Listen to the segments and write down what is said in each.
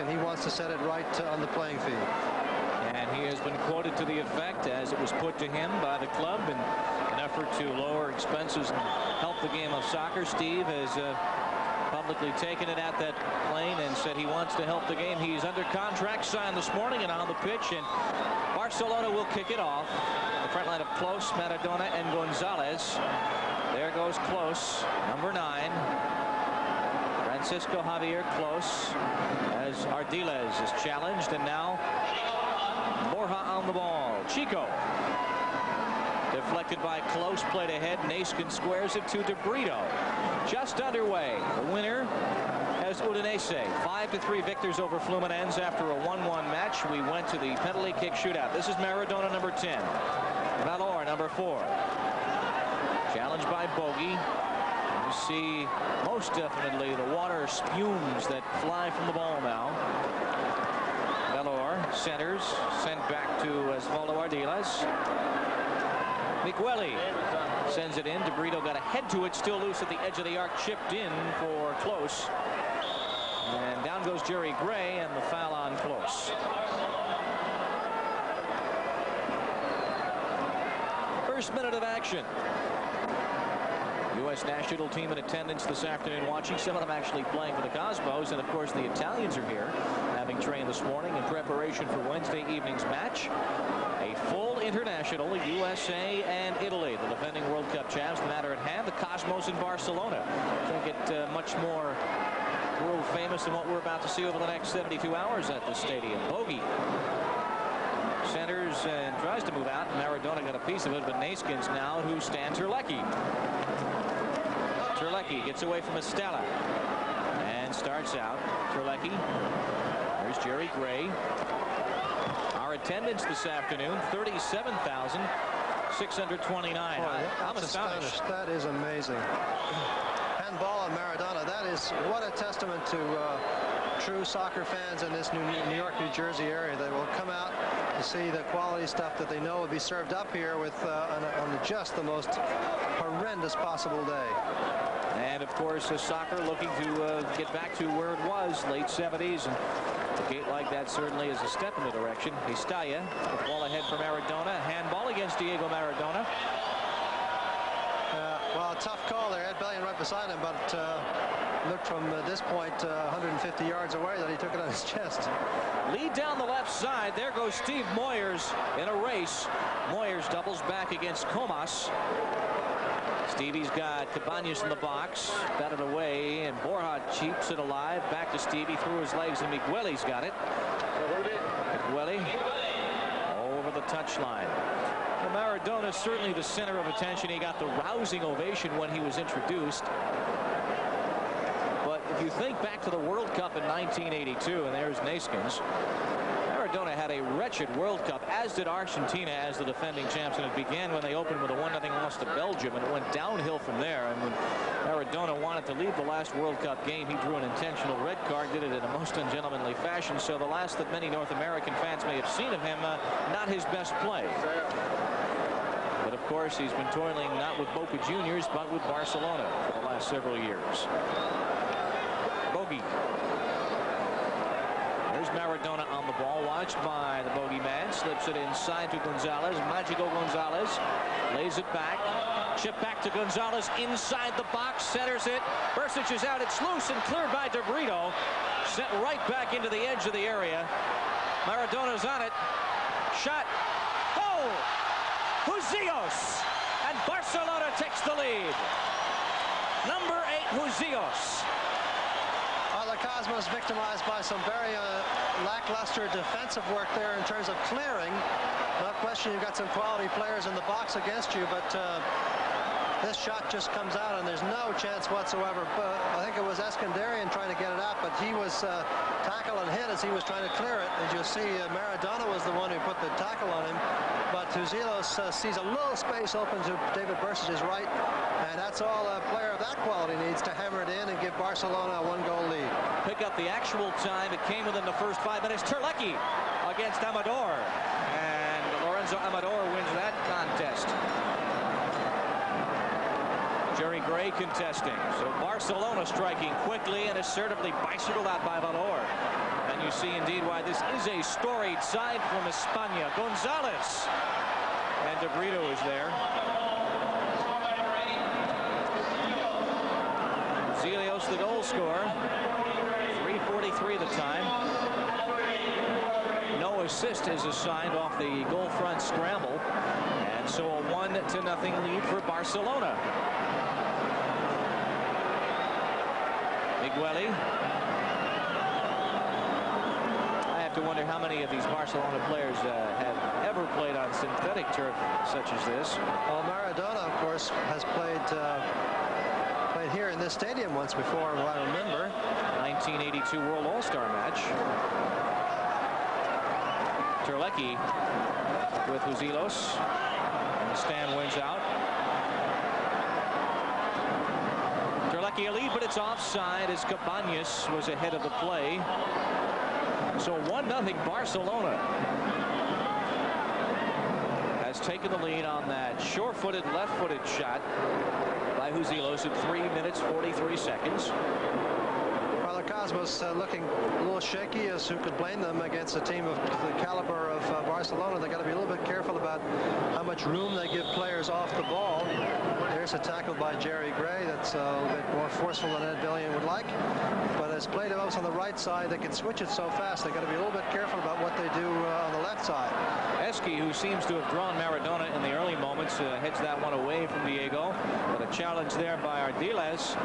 and he wants to set it right on the playing field. And he has been quoted to the effect, as it was put to him by the club in an effort to lower expenses and help the game of soccer. Steve has publicly taken it at that plane and said he wants to help the game. He's under contract, signed this morning and on the pitch, and Barcelona will kick it off. The front line of Close, Maradona, and Gonzalez. There goes Close, number 9. Francisco Javier Close, as Ardiles is challenged, and now Borja on the ball. Chico. Deflected by Close, played ahead. Naskin squares it to De Brito. Just underway. The winner has Udinese. 5-3 victors over Fluminense after a 1-1 match. We went to the penalty kick shootout. This is Maradona, number 10. Valor, number 4. Challenged by Bogey. You see most definitely the water spumes that fly from the ball now. Valor centers, sent back to Osvaldo Ardiles. Migueli sends it in. De Brito got a head to it, still loose at the edge of the arc, chipped in for Close. And down goes Jerry Gray, and the foul on Close. First minute of action. U.S. national team in attendance this afternoon watching. Some of them actually playing for the Cosmos, and of course the Italians are here, having trained this morning in preparation for Wednesday evening's match. A full international, USA and Italy, the defending World Cup champs. The matter at hand, the Cosmos in Barcelona. Can't get much more world famous than what we're about to see over the next 72 hours at this stadium. Bogey centers and tries to move out. Maradona got a piece of it, but Naskins now, who stands Terlecki. Terlecki gets away from Estella and starts out. Terlecki. There's Jerry Gray. Our attendance this afternoon, 37,629. I'm astonished. That is amazing. Handball on Maradona. That is what a testament to true soccer fans in this New York, New Jersey area. They will come out to see the quality stuff that they know will be served up here with on just the most horrendous possible day. And of course, soccer looking to get back to where it was, late 70s. And a gate like that certainly is a step in the direction. Estalla, the ball ahead for Maradona. Handball against Diego Maradona. Well, a tough call there. Ed Bellion right beside him, but looked from this point 150 yards away that he took it on his chest. Lead down the left side. There goes Steve Moyers in a race. Moyers doubles back against Comas. Stevie's got Cabañas in the box, batted away, and Borja keeps it alive. Back to Stevie, through his legs, and Migueli's got it. Migueli over the touchline. Well, Maradona is certainly the center of attention. He got the rousing ovation when he was introduced. But if you think back to the World Cup in 1982, and there's Naskins, Maradona had a wretched World Cup, as did Argentina as the defending champs, and it began when they opened with a 1-0 loss to Belgium, and it went downhill from there. And when Maradona wanted to leave the last World Cup game, he drew an intentional red card, did it in a most ungentlemanly fashion. So the last that many North American fans may have seen of him, not his best play. But of course, he's been toiling not with Boca Juniors, but with Barcelona for the last several years. Bogey. There's Maradona on the ball, watched by the bogeyman. Slips it inside to Gonzalez. Magico Gonzalez lays it back. Chip back to Gonzalez inside the box. Centers it. Bursic is out. It's loose and cleared by De Brito. Sent right back into the edge of the area. Maradona's on it. Shot. Goal! Huzios. And Barcelona takes the lead. Number 8, Huzios. The Cosmos victimized by some very lackluster defensive work there in terms of clearing. No question you've got some quality players in the box against you, but this shot just comes out and there's no chance whatsoever. But I think it was Eskandarian trying to get it out, but he was tackle and hit as he was trying to clear it. As you'll see, Maradona was the one who put the tackle on him, but Huzilos sees a little space open to David Bursic's right, and that's all a player of that quality needs to hammer it in and give Barcelona a 1-goal lead. Pick up the actual time. It came within the first 5 minutes. Terlecki against Amador, and Lorenzo Amador wins that contest. Jerry Gray contesting. So Barcelona striking quickly and assertively, bicycled out by Valor. And you see indeed why this is a storied side from España. Gonzalez. And De Brito is there. Zelios, the goal scorer. 3:43 the time. No assist is assigned off the goal front scramble. And so a 1-0 lead for Barcelona. Migueli. I have to wonder how many of these Barcelona players have ever played on synthetic turf such as this. Well, Maradona, of course, has played here in this stadium once before, I remember. 1982 World All-Star match. Terlecki with Huzilos. And the stand wins out. Terlecki a lead, but it's offside as Cabañas was ahead of the play. So 1-0 Barcelona has taken the lead on that sure-footed, left-footed shot by Huzilos at 3 minutes 43 seconds. Well, the Cosmos looking a little shaky, as who could blame them against a team of the caliber of Barcelona. They got to be a little bit careful about how much room they give players off the ball. There's a tackle by Jerry Gray that's a little bit more forceful than Ed Billion would like. But as play develops on the right side, they can switch it so fast. They got to be a little bit careful about what they do on the left side. Esqui, who seems to have drawn Maradona in the early moments, heads that one away from Diego. But a challenge there by Ardiles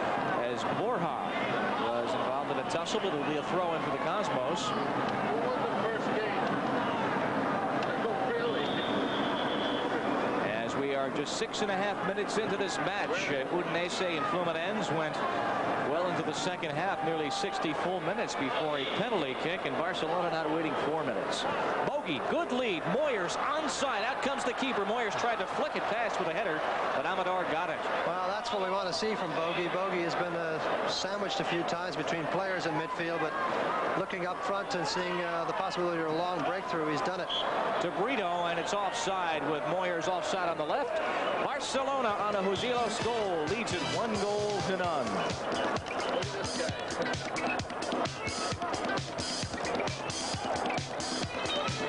as Borja was involved in a tussle, but it'll be a throw in for the Cosmos. As we are just 6.5 minutes into this match, Udinese and Fluminense went well into the second half, nearly 60 full minutes before a penalty kick, and Barcelona not waiting 4 minutes. Bogey, good lead. Moyers onside. Out comes the keeper. Moyers tried to flick it past with a header, but Amador got it. Well, that's what we want to see from Bogey. Bogey has been sandwiched a few times between players in midfield, but looking up front and seeing the possibility of a long breakthrough, he's done it. To Brito, and it's offside with Moyers offside on the left. Barcelona on a Huzilos goal leads it 1-0.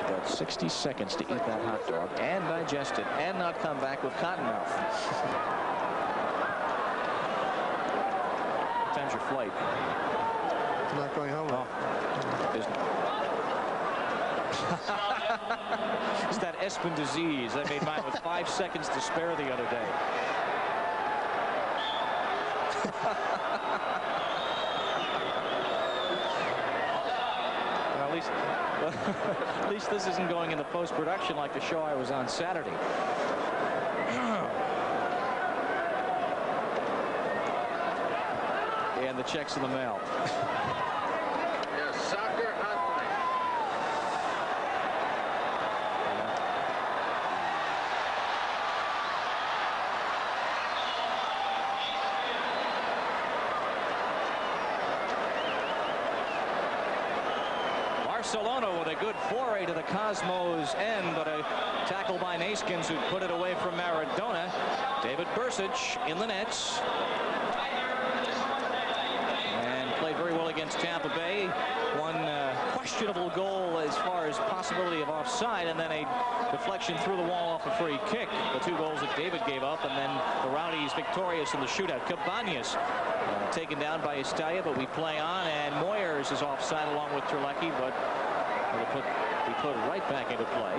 Got 60 seconds to eat that hot dog and digest it and not come back with cotton mouth. What time's your flight? I'm not going home. Oh, isn't it? It's that Espen disease. I made mine with 5 seconds to spare the other day. Well, at least this isn't going into post-production like the show I was on Saturday. And the check's in the mail. Soccer hotline. Barcelona with a good foray to the Cosmos end, but a tackle by Neskins who put it away from Maradona. David Bursic in the nets. And played very well against Tampa Bay. One questionable goal as far as possibility of offside, and then a deflection through the wall off a free kick. The 2 goals that David gave up, and then the Rowdies victorious in the shootout. Cabañas taken down by Estella, but we play on, and Moyers is offside along with Terlecki, but we put right back into play.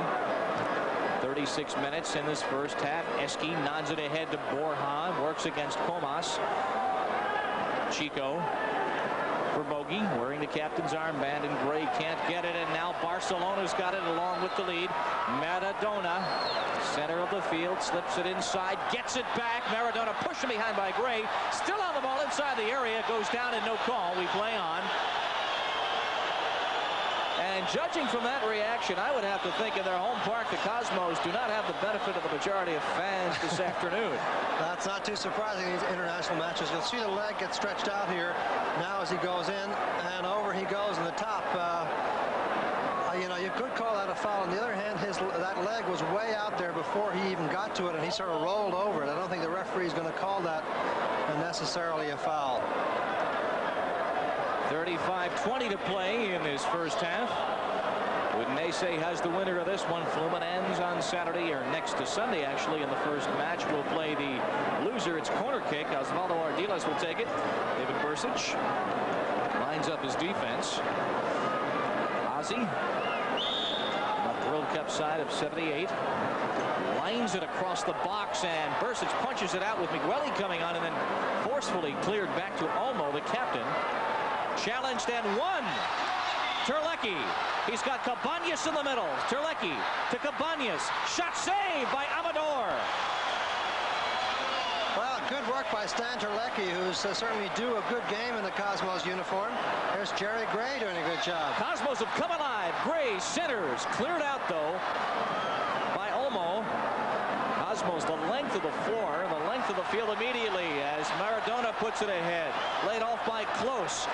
36 minutes in this first half. Esqui nods it ahead to Borja, works against Comas. Chico for Bogey, wearing the captain's armband, and Gray can't get it, and now Barcelona's got it along with the lead. Maradona, center of the field, slips it inside, gets it back. Maradona pushing behind by Gray, still on the ball inside the area, goes down and no call. We play on. And judging from that reaction, I would have to think in their home park, the Cosmos do not have the benefit of the majority of fans this afternoon. That's not too surprising in these international matches. You'll see the leg get stretched out here now as he goes in, and over he goes in the top. You know, you could call that a foul. On the other hand, that leg was way out there before he even got to it, and he sort of rolled over it. I don't think the referee is going to call that necessarily a foul. 35-20 to play in his first half. Udinese has the winner of this one. Fluminense on Saturday, or next to Sunday actually, in the first match will play the loser. It's corner kick. Osvaldo Ardiles will take it. David Bursic lines up his defense. Ozzy, the World Cup side of 78, lines it across the box, and Bursic punches it out with Migueli coming on, and then forcefully cleared back to Olmo, the captain. Challenged and won. Terlecki. He's got Cabañas in the middle. Terlecki to Cabañas. Shot saved by Amador. Well, good work by Stan Terlecki, who's certainly due a good game in the Cosmos uniform. There's Jerry Gray doing a good job. Cosmos have come alive. Gray centers. Cleared out, though, by Olmo. Cosmos the length of the floor, the length of the field immediately as Maradona puts it ahead. Laid off by Close.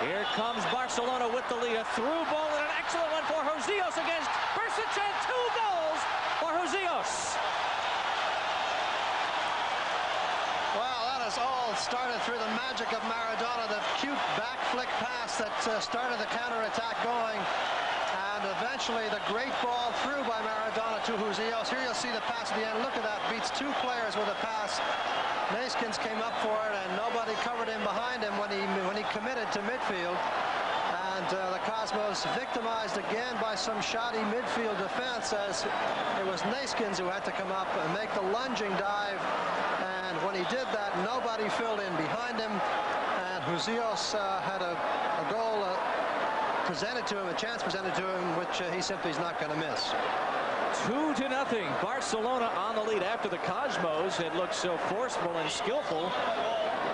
Here comes Barcelona with the lead. A through ball and an excellent one for Joseos against Bursic, and 2 goals for Joseos. Well, that has all started through the magic of Maradona, the cute back flick pass that started the counterattack going. And eventually the great ball through by Maradona to Joseos. Here you'll see the pass at the end. Look at that. Beats 2 players with a pass. Neskins came up for it, and nobody covered him behind him when he committed to midfield. And the Cosmos victimized again by some shoddy midfield defense, as it was Neskins who had to come up and make the lunging dive. And when he did that, nobody filled in behind him. And Joseos had a goal presented to him, a chance presented to him, which he simply is not going to miss. 2-0. Barcelona on the lead after the Cosmos had looked so forceful and skillful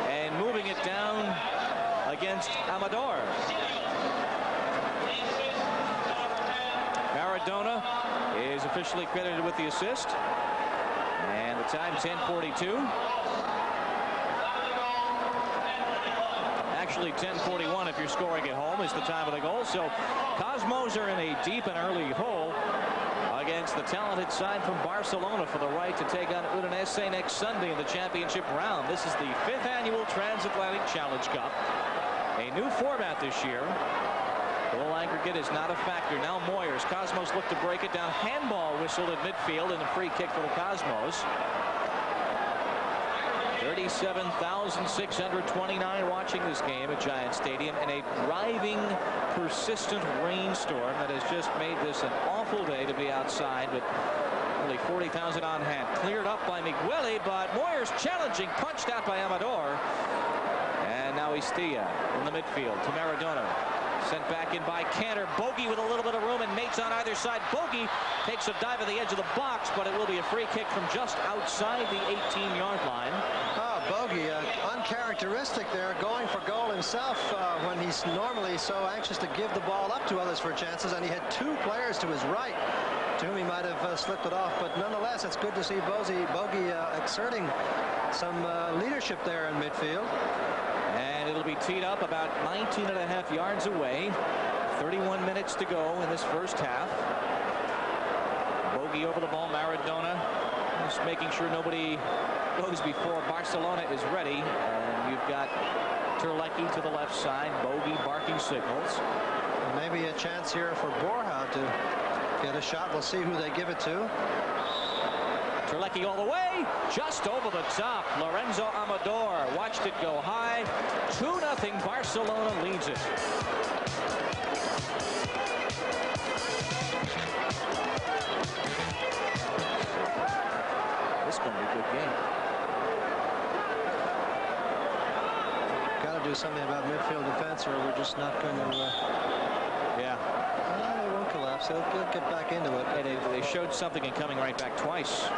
and moving it down against Amador. Maradona is officially credited with the assist, and the time 10:42. Actually 10:41 if you're scoring at home is the time of the goal. So Cosmos are in a deep and early hole against the talented side from Barcelona for the right to take on Udinese next Sunday in the championship round. This is the 5th annual Transatlantic Challenge Cup. A new format this year. Goal aggregate is not a factor. Now Moyers. Cosmos look to break it down. Handball whistled at midfield and a free kick for the Cosmos. 37,629 watching this game at Giant Stadium in a driving, persistent rainstorm that has just made this an awful day to be outside, but only 40,000 on hand. Cleared up by Migueli, but Moyers challenging, punched out by Amador. And now Istilla in the midfield to Maradona. Sent back in by Cantor. Bogey with a little bit of room and mates on either side. Bogey takes a dive at the edge of the box, but it will be a free kick from just outside the 18-yard line. Oh, Bogey, uncharacteristic there, going for goal himself when he's normally so anxious to give the ball up to others for chances, and he had 2 players to his right to whom he might have slipped it off. But nonetheless, it's good to see Bogey exerting some leadership there in midfield. And it'll be teed up about 19.5 yards away. 31 minutes to go in this first half. Bogey over the ball. Maradona just making sure nobody goes before Barcelona is ready. And you've got Terlecki to the left side. Bogey barking signals. Maybe a chance here for Borja to get a shot. We'll see who they give it to. Terlecki all the way, just over the top. Lorenzo Amador watched it go high. 2-0. Barcelona leads it. This is going to be a good game. Got to do something about midfield defense, or we're just not going to. Yeah. They won't collapse. They'll get back into it. And they showed something in coming right back twice.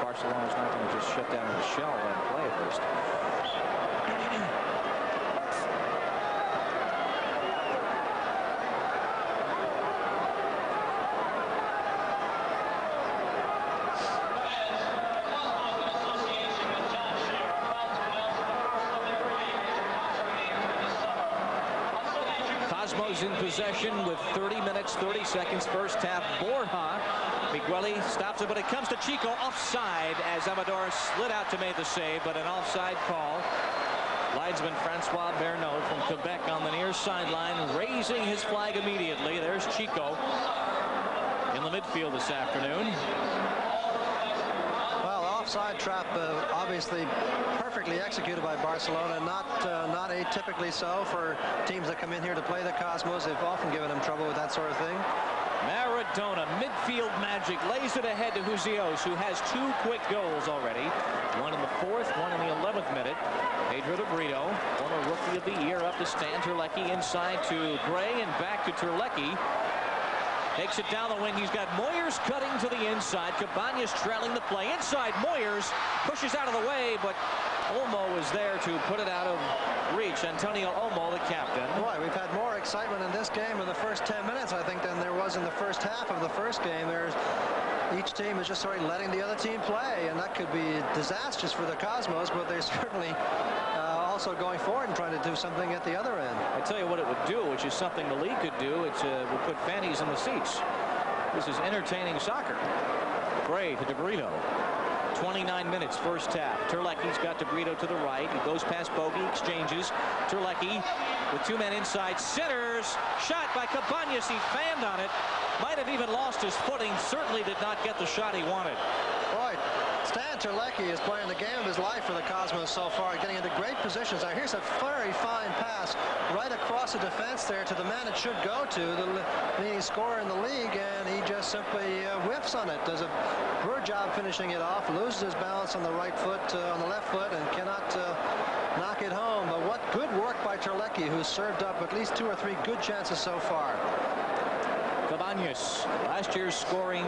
Barcelona's not going to just shut down the shell and play at first. Cosmos in possession with 30 minutes, 30 seconds first half. Borja Migueli stops it, but it comes to Chico offside as Amador slid out to make the save, but an offside call. Linesman Francois Bernot from Quebec on the near sideline, raising his flag immediately. There's Chico in the midfield this afternoon. Well, offside trap obviously perfectly executed by Barcelona. Not atypically so for teams that come in here to play the Cosmos. They've often given them trouble with that sort of thing. Maradona, midfield magic, lays it ahead to Huzios, who has 2 quick goals already. One in the 4th, one in the 11th minute. Pedro de Brito, former rookie of the year, up to Stan Terlecki, inside to Gray and back to Terlecki. Takes it down the wing. He's got Moyers cutting to the inside. Cabañas trailing the play. Inside, Moyers pushes out of the way, but Olmo is there to put it out of reach. Antonio Olmo, the captain. Boy, we've had more excitement in this game in the first 10 minutes, I think, than there was in the first half of the first game. Each team is just sort of letting the other team play, and that could be disastrous for the Cosmos, but they're certainly also going forward and trying to do something at the other end. I tell you what it would do, which is something the league could do. It would put fannies in the seats. This is entertaining soccer. Gray to De Brito. 29 minutes, first half. Terlecki's got De Brito to the right. He goes past Bogey, exchanges. Terlecki with 2 men inside, centers. Shot by Cabañas. He fanned on it. Might have even lost his footing. Certainly did not get the shot he wanted. Boy, Stan Terlecki is playing the game of his life for the Cosmos so far, getting into great positions. Now here's a very fine pass right across the defense there to the man it should go to, the leading scorer in the league, and he just simply whiffs on it. Does a poor job finishing it off, loses his balance on the right foot, on the left foot, and cannot knock it home. But what good work by Terlecki, who's served up at least 2 or 3 good chances so far. Cabañas, last year's scoring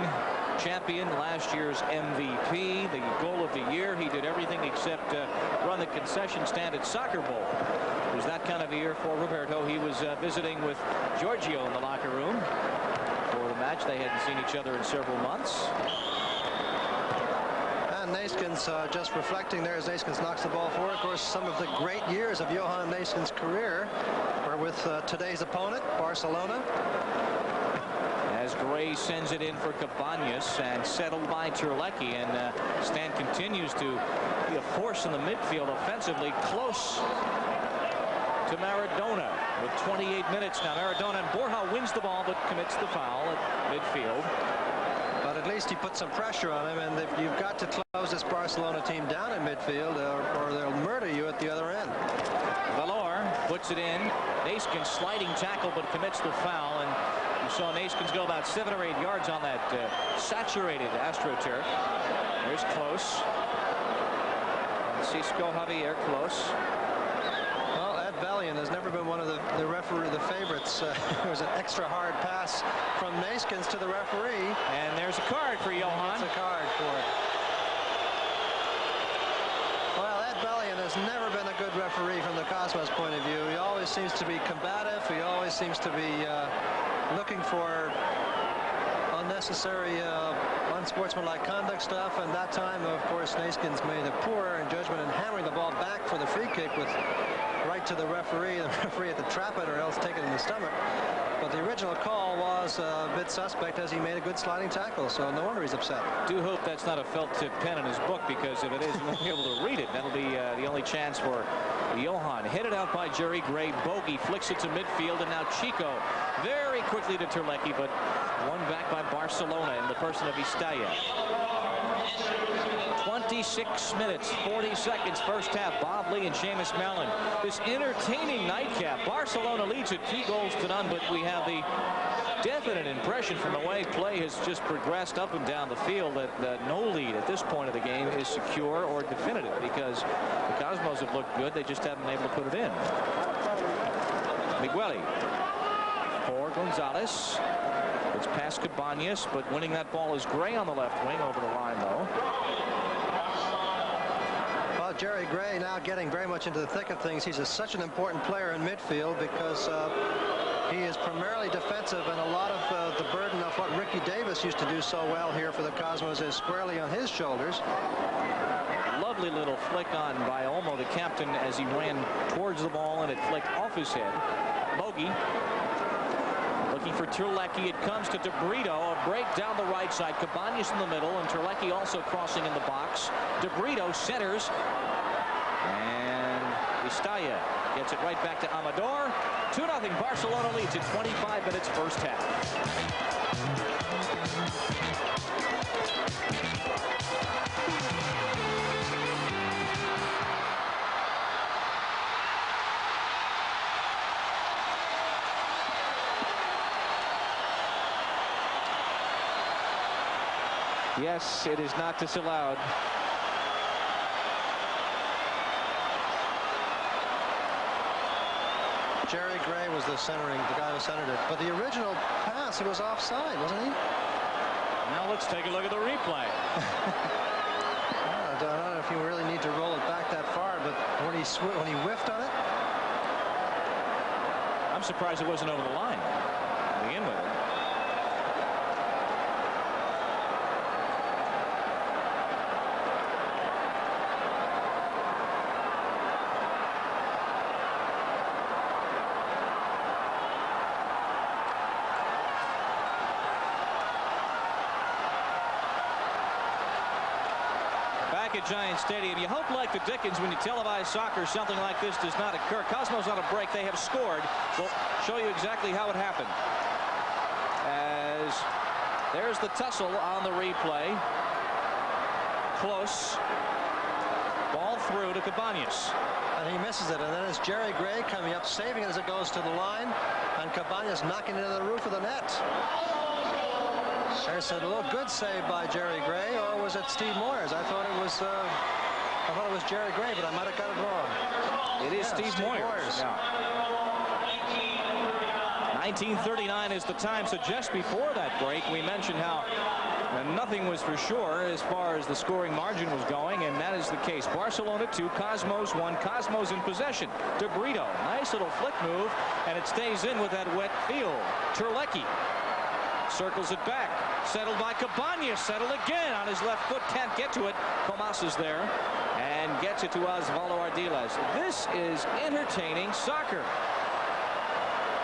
champion, last year's MVP, the goal of the year. He did everything except run the concession stand at Soccer Bowl. It was that kind of a year for Roberto. He was visiting with Giorgio in the locker room for the match. They hadn't seen each other in several months. And Neeskens just reflecting there as Neeskens knocks the ball forward. Of course, some of the great years of Johan Neeskens' career are with today's opponent, Barcelona. As Gray sends it in for Cabañas and settled by Terlecki, and Stan continues to be a force in the midfield offensively, close to Maradona with 28 minutes now. Maradona, and Borja wins the ball but commits the foul at midfield. But at least he put some pressure on him, and you've got to close this Barcelona team down in midfield or they'll murder you at the other end. Valor puts it in. Neeskens sliding tackle but commits the foul, and you saw Neeskens go about 7 or 8 yards on that saturated AstroTurf. There's Close. Francisco Javier Close. Well, Ed Bellion has never been one of the referee, the favorites. There was an extra hard pass from Neeskens to the referee. And there's a card for Johan. It's a card for it. Well, Ed Bellion has never been a good referee from the Cosmos point of view. He always seems to be combative. He always seems to be looking for unnecessary, unsportsmanlike conduct stuff. And that time, of course, Neeskens made a poor error in judgment in hammering the ball back for the free kick with right to the referee. The referee had to trap it or else take it in the stomach. But the original call was a bit suspect as he made a good sliding tackle, so no wonder he's upset. Do hope that's not a felt tip pen in his book, because if it is, he won't be able to read it. That'll be the only chance for Johan. Headed out by Jerry Gray. Bogey flicks it to midfield, and now Chico very quickly to Terlecki, but won back by Barcelona in the person of Istaya. 26 minutes, 40 seconds, first half. Bob Lee and Seamus Mellon. This entertaining nightcap. Barcelona leads it 2-0, but we have the definite impression from the way play has just progressed up and down the field that no lead at this point of the game is secure or definitive, because the Cosmos have looked good. They just haven't been able to put it in. Migueli for Gonzalez. It's past Cabañas, but winning that ball is Gray on the left wing over the line, though. Well, Jerry Gray now getting very much into the thick of things. He's such an important player in midfield because he is primarily defensive, and a lot of the burden of what Ricky Davis used to do so well here for the Cosmos is squarely on his shoulders. Lovely little flick on by Olmo, the captain, as he ran towards the ball, and it flicked off his head. Bogey looking for Terlecki. It comes to De Brito. A break down the right side. Cabañas in the middle, and Terlecki also crossing in the box. De Brito centers. And Istaya gets it right back to Amador. 2-0. Barcelona leads in 25 minutes first half. Yes, it is not disallowed. Jerry Gray was the guy who centered it. But the original pass, he was offside, wasn't he? Now let's take a look at the replay. I don't know if you really need to roll it back that far, but when he whiffed on it. I'm surprised it wasn't over the line to begin with. At Giant Stadium, you hope like the Dickens when you televise soccer something like this does not occur. Cosmos on a break. They have scored. We'll show you exactly how it happened. As there's the tussle on the replay. Close. Ball through to Cabañas. And he misses it. And then it's Jerry Gray coming up, saving it as it goes to the line. And Cabañas knocking it into the roof of the net. There's a little good save by Jerry Gray, or was it Steve Moyers? I thought it was Jerry Gray, but I might have got it wrong. It is Steve Moyers. Yeah. 1939 is the time. So just before that break, we mentioned how nothing was for sure as far as the scoring margin was going, and that is the case. Barcelona 2, Cosmos 1. Cosmos in possession. De Brito, nice little flick move, and it stays in with that wet field. Terlecki circles it back. Settled by Cabañas. Settled again on his left foot. Can't get to it. Comas is there and gets it to Osvaldo Ardiles. This is entertaining soccer.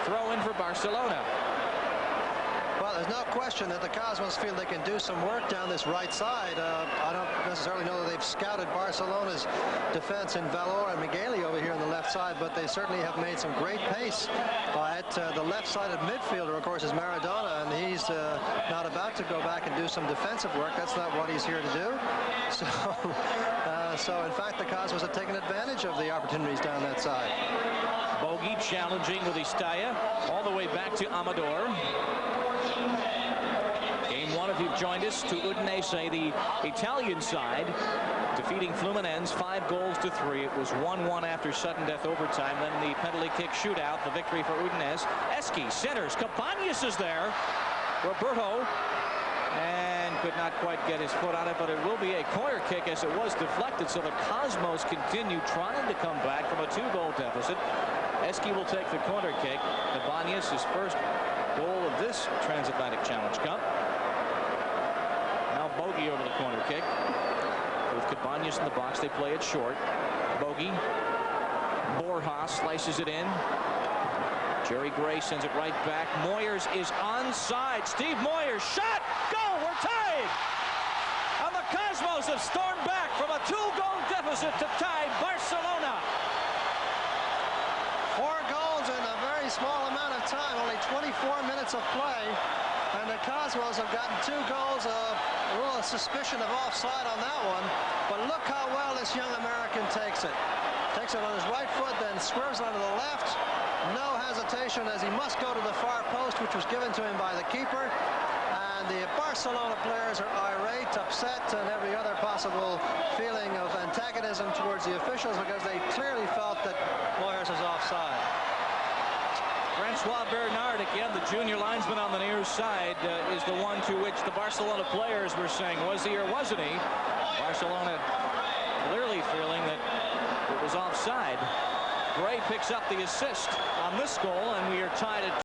Throw in for Barcelona. Well, there's no question that the Cosmos feel they can do some work down this right side. I don't necessarily know that they've scouted Barcelona's defense in Valor and Migueli over here on the left side, but they certainly have made some great pace by it. The left-sided midfielder, of course, is Maradona, and he's not about to go back and do some defensive work. That's not what he's here to do. So in fact, the Cosmos have taken advantage of the opportunities down that side. Bogey challenging with Istaya all the way back to Amador. Game one, if you've joined us, to Udinese, the Italian side, defeating Fluminense 5-3. It was 1-1 after sudden death overtime. Then the penalty kick shootout, the victory for Udinese. Eski centers. Cabañas is there. Roberto, and could not quite get his foot on it, but it will be a corner kick as it was deflected. So the Cosmos continue trying to come back from a 2-goal deficit. Eski will take the corner kick. Cabañas, his first goal of this Transatlantic Challenge Cup. Now Bogey over the corner kick. With Cabañas in the box, they play it short. Bogey. Borja slices it in. Jerry Gray sends it right back. Moyers is onside. Steve Moyers, shot! Goal! We're tied! And the Cosmos have stormed back from a 2-goal deficit to tie Barcelona. 4 goals in a very small amount of time, only 24 minutes of play, and the Cosmos have gotten 2 goals. A little suspicion of offside on that one, but look how well this young American takes it. Takes it on his right foot, then swerves onto the left. No hesitation, as he must go to the far post, which was given to him by the keeper. And the Barcelona players are irate, upset, and every other possible feeling of antagonism towards the officials, because they clearly felt that Moyers was offside. Francois Bernard, again, the junior linesman on the near side, is the one to which the Barcelona players were saying, was he or wasn't he? Barcelona clearly feeling that it was offside. Gray picks up the assist on this goal, and we are tied at